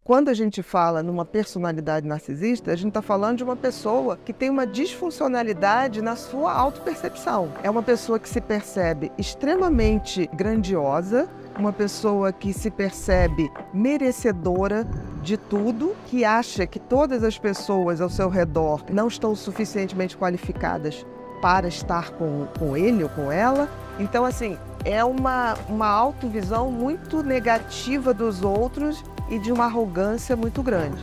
Quando a gente fala numa personalidade narcisista, a gente está falando de uma pessoa que tem uma disfuncionalidade na sua autopercepção. É uma pessoa que se percebe extremamente grandiosa, uma pessoa que se percebe merecedora de tudo, que acha que todas as pessoas ao seu redor não estão suficientemente qualificadas para estar com ele ou com ela. Então, assim, é uma autovisão muito negativa dos outros e de uma arrogância muito grande.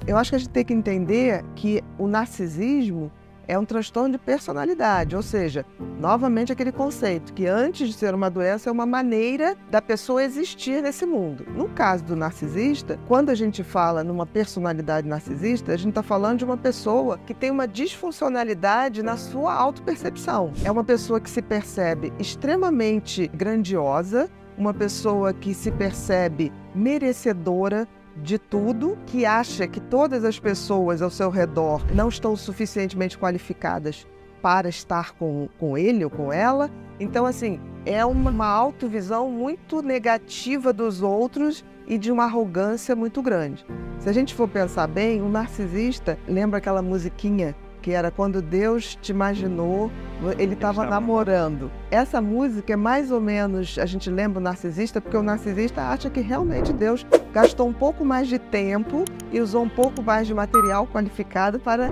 Eu acho que a gente tem que entender que o narcisismo é um transtorno de personalidade, ou seja, novamente aquele conceito que antes de ser uma doença é uma maneira da pessoa existir nesse mundo. No caso do narcisista, quando a gente fala numa personalidade narcisista, a gente está falando de uma pessoa que tem uma disfuncionalidade na sua autopercepção. É uma pessoa que se percebe extremamente grandiosa, uma pessoa que se percebe merecedora de tudo, que acha que todas as pessoas ao seu redor não estão suficientemente qualificadas para estar com ele ou com ela. Então, assim, é uma autovisão muito negativa dos outros e de uma arrogância muito grande. Se a gente for pensar bem, o narcisista, lembra aquela musiquinha que era quando Deus te imaginou, ele estava namorando. Essa música é mais ou menos, a gente lembra o narcisista, porque o narcisista acha que realmente Deus gastou um pouco mais de tempo e usou um pouco mais de material qualificado para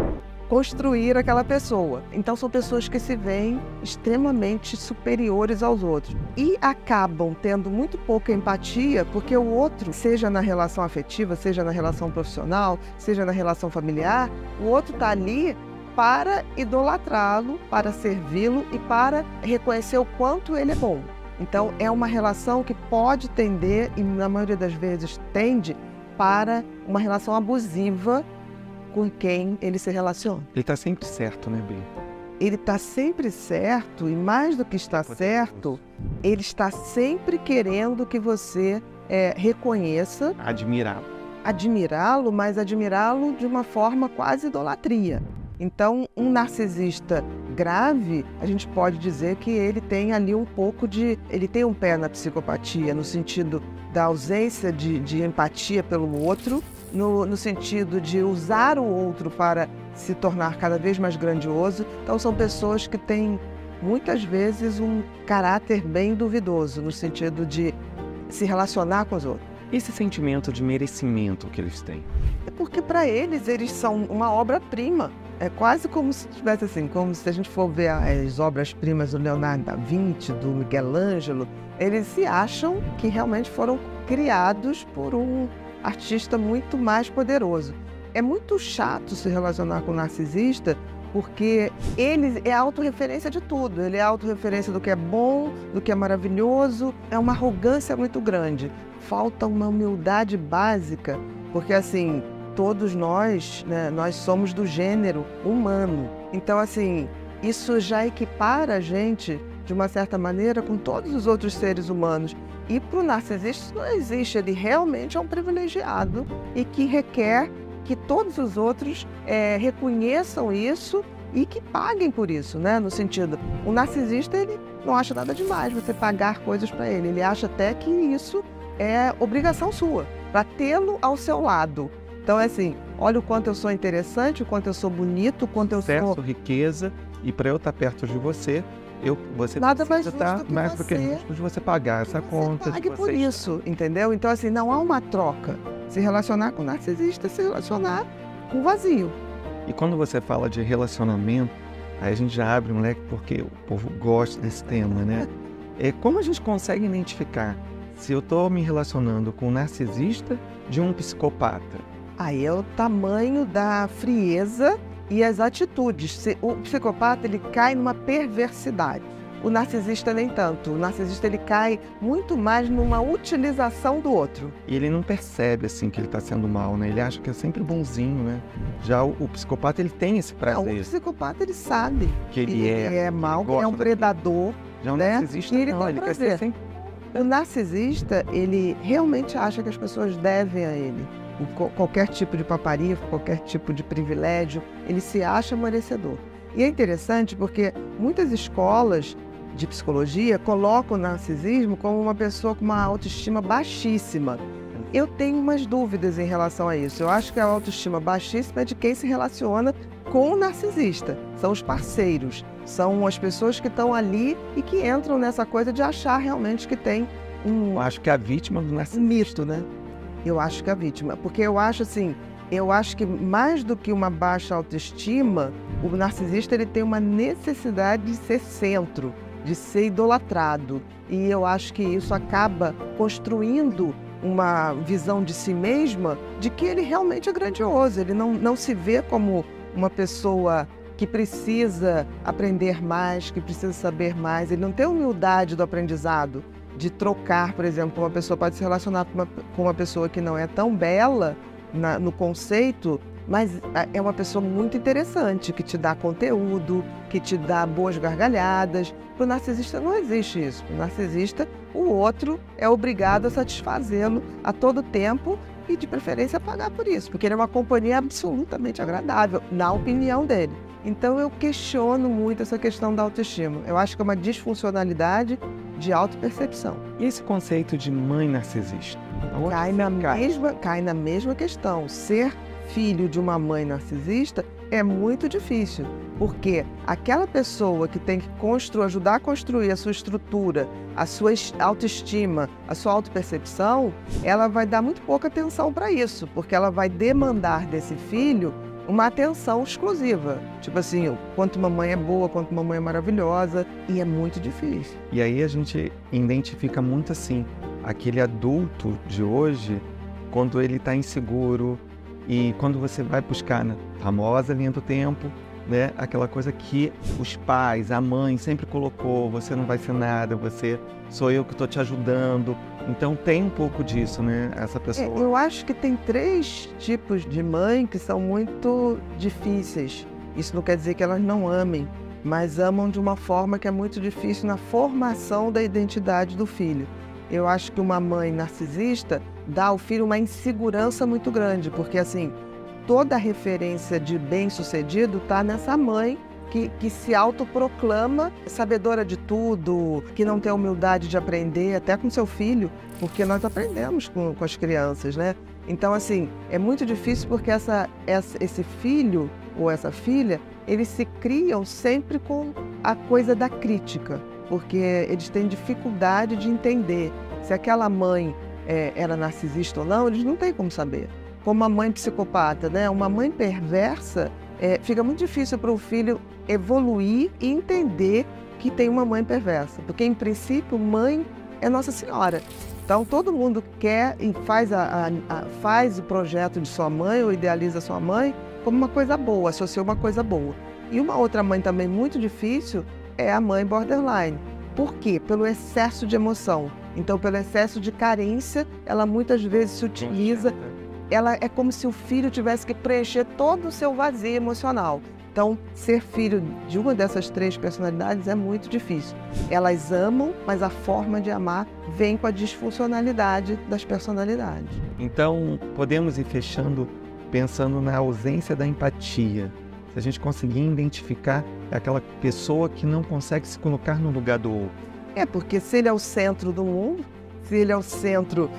construir aquela pessoa. Então são pessoas que se veem extremamente superiores aos outros e acabam tendo muito pouca empatia, porque o outro, seja na relação afetiva, seja na relação profissional, seja na relação familiar, o outro está ali para idolatrá-lo, para servi-lo e para reconhecer o quanto ele é bom. Então, é uma relação que pode tender, e na maioria das vezes tende, para uma relação abusiva com quem ele se relaciona. Ele está sempre certo, né, Bia? Ele está sempre certo, e mais do que está certo, ele está sempre querendo que você reconheça. Admirá-lo, mas admirá-lo de uma forma quase idolatria. Então, um narcisista grave, a gente pode dizer que ele tem ali um pouco de... Ele tem um pé na psicopatia, no sentido da ausência de empatia pelo outro, no sentido de usar o outro para se tornar cada vez mais grandioso. Então, são pessoas que têm, muitas vezes, um caráter bem duvidoso, no sentido de se relacionar com os outros. Esse sentimento de merecimento que eles têm? É porque, para eles são uma obra-prima. É quase como se tivesse assim, como se a gente for ver as obras-primas do Leonardo da Vinci, do Miguel Ângelo, eles se acham que realmente foram criados por um artista muito mais poderoso. É muito chato se relacionar com um narcisista, porque ele é a autorreferência de tudo. Ele é a autorreferência do que é bom, do que é maravilhoso. É uma arrogância muito grande. Falta uma humildade básica, porque assim, todos nós, né, nós somos do gênero humano. Então, assim, isso já equipara a gente, de uma certa maneira, com todos os outros seres humanos. E para o narcisista isso não existe, ele realmente é um privilegiado e que requer que todos os outros reconheçam isso e que paguem por isso, né? No sentido, o narcisista, ele não acha nada demais você pagar coisas para ele. Ele acha até que isso é obrigação sua, para tê-lo ao seu lado. Então é assim, olha o quanto eu sou interessante, o quanto eu sou bonito, o quanto eu sou... riqueza, e para eu estar perto de você, você nada mais precisa estar mais do que justo de você pagar essa conta. Pague por isso, entendeu? Então assim, não há uma troca. Se relacionar com o narcisista, se relacionar com o vazio. E quando você fala de relacionamento, aí a gente já abre um leque, porque o povo gosta desse tema, né? Como a gente consegue identificar se eu estou me relacionando com um narcisista de um psicopata? Aí é o tamanho da frieza e as atitudes. O psicopata, ele cai numa perversidade. O narcisista nem tanto. O narcisista, ele cai muito mais numa utilização do outro. E ele não percebe, assim, que ele está sendo mal, né? Ele acha que é sempre bonzinho, né? Já o psicopata, ele tem esse prazer. Não, o psicopata, ele sabe que ele é mal, que é um predador. Já o narcisista, e ele não, ele quer ser sempre... O narcisista, ele realmente acha que as pessoas devem a ele. Qualquer tipo de paparico, qualquer tipo de privilégio, ele se acha merecedor. E é interessante porque muitas escolas de psicologia colocam o narcisismo como uma pessoa com uma autoestima baixíssima. Eu tenho umas dúvidas em relação a isso. Eu acho que a autoestima baixíssima é de quem se relaciona com o narcisista. São os parceiros, são as pessoas que estão ali e que entram nessa coisa de achar realmente que tem Eu acho que é a vítima do narcisista. mito, né? Eu acho que é a vítima, porque eu acho assim, eu acho que mais do que uma baixa autoestima, o narcisista ele tem uma necessidade de ser centro, de ser idolatrado. E eu acho que isso acaba construindo uma visão de si mesma de que ele realmente é grandioso. Ele não se vê como uma pessoa que precisa aprender mais, que precisa saber mais. Ele não tem humildade do aprendizado, de trocar, por exemplo, uma pessoa pode se relacionar com uma pessoa que não é tão bela no conceito, mas é uma pessoa muito interessante, que te dá conteúdo, que te dá boas gargalhadas. Para o narcisista não existe isso. Para o narcisista, o outro é obrigado a satisfazê-lo a todo tempo e, de preferência, pagar por isso, porque ele é uma companhia absolutamente agradável, na opinião dele. Então, eu questiono muito essa questão da autoestima. Eu acho que é uma disfuncionalidade de autopercepção. E esse conceito de mãe narcisista? Cai na mesma questão. Ser filho de uma mãe narcisista é muito difícil, porque aquela pessoa que tem que ajudar a construir a sua estrutura, a sua autoestima, a sua autopercepção, ela vai dar muito pouca atenção para isso, porque ela vai demandar desse filho uma atenção exclusiva. Tipo assim, quanto mamãe é boa, quanto mamãe é maravilhosa, e é muito difícil. E aí a gente identifica muito assim, aquele adulto de hoje, quando ele está inseguro, e quando você vai buscar na famosa linha do tempo, né, aquela coisa que os pais, a mãe sempre colocou, você não vai ser nada, sou eu que estou te ajudando. Então tem um pouco disso, né, essa pessoa. Eu acho que tem 3 tipos de mãe que são muito difíceis. Isso não quer dizer que elas não amem, mas amam de uma forma que é muito difícil na formação da identidade do filho. Eu acho que uma mãe narcisista dá ao filho uma insegurança muito grande, porque assim, toda a referência de bem-sucedido está nessa mãe que se autoproclama sabedora de tudo, que não tem humildade de aprender, até com seu filho, porque nós aprendemos com as crianças, né? Então, assim, é muito difícil porque esse filho ou essa filha, eles se criam sempre com a coisa da crítica, porque eles têm dificuldade de entender se aquela mãe era narcisista ou não, eles não têm como saber. Como uma mãe psicopata, né? Uma mãe perversa, fica muito difícil para o filho evoluir e entender que tem uma mãe perversa, porque em princípio mãe é Nossa Senhora. Então todo mundo quer e faz o projeto de sua mãe ou idealiza sua mãe como uma coisa boa, associa uma coisa boa. E uma outra mãe também muito difícil é a mãe borderline. Por quê? Pelo excesso de emoção. Então, pelo excesso de carência, ela muitas vezes se utiliza. Ela é como se o filho tivesse que preencher todo o seu vazio emocional. Então, ser filho de uma dessas 3 personalidades é muito difícil. Elas amam, mas a forma de amar vem com a disfuncionalidade das personalidades. Então, podemos ir fechando pensando na ausência da empatia. Se a gente conseguir identificar aquela pessoa que não consegue se colocar no lugar do outro. Porque se ele é o centro do mundo, se ele é o centro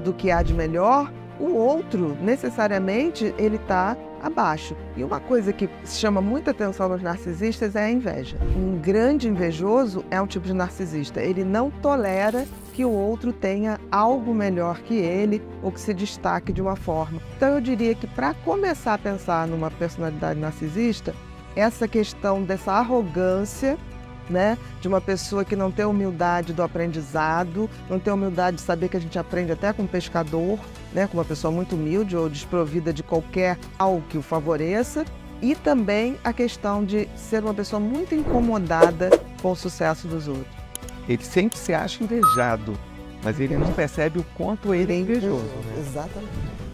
do que há de melhor, o outro, necessariamente, ele está abaixo. E uma coisa que chama muita atenção nos narcisistas é a inveja. Um grande invejoso é um tipo de narcisista. Ele não tolera que o outro tenha algo melhor que ele ou que se destaque de uma forma. Então eu diria que para começar a pensar numa personalidade narcisista, essa questão dessa arrogância, né, de uma pessoa que não tem humildade do aprendizado, não tem humildade de saber que a gente aprende até com um pescador, né, com uma pessoa muito humilde ou desprovida de qualquer algo que o favoreça, e também a questão de ser uma pessoa muito incomodada com o sucesso dos outros. Ele sempre se acha invejado, mas ele não percebe o quanto ele é invejoso. Exatamente.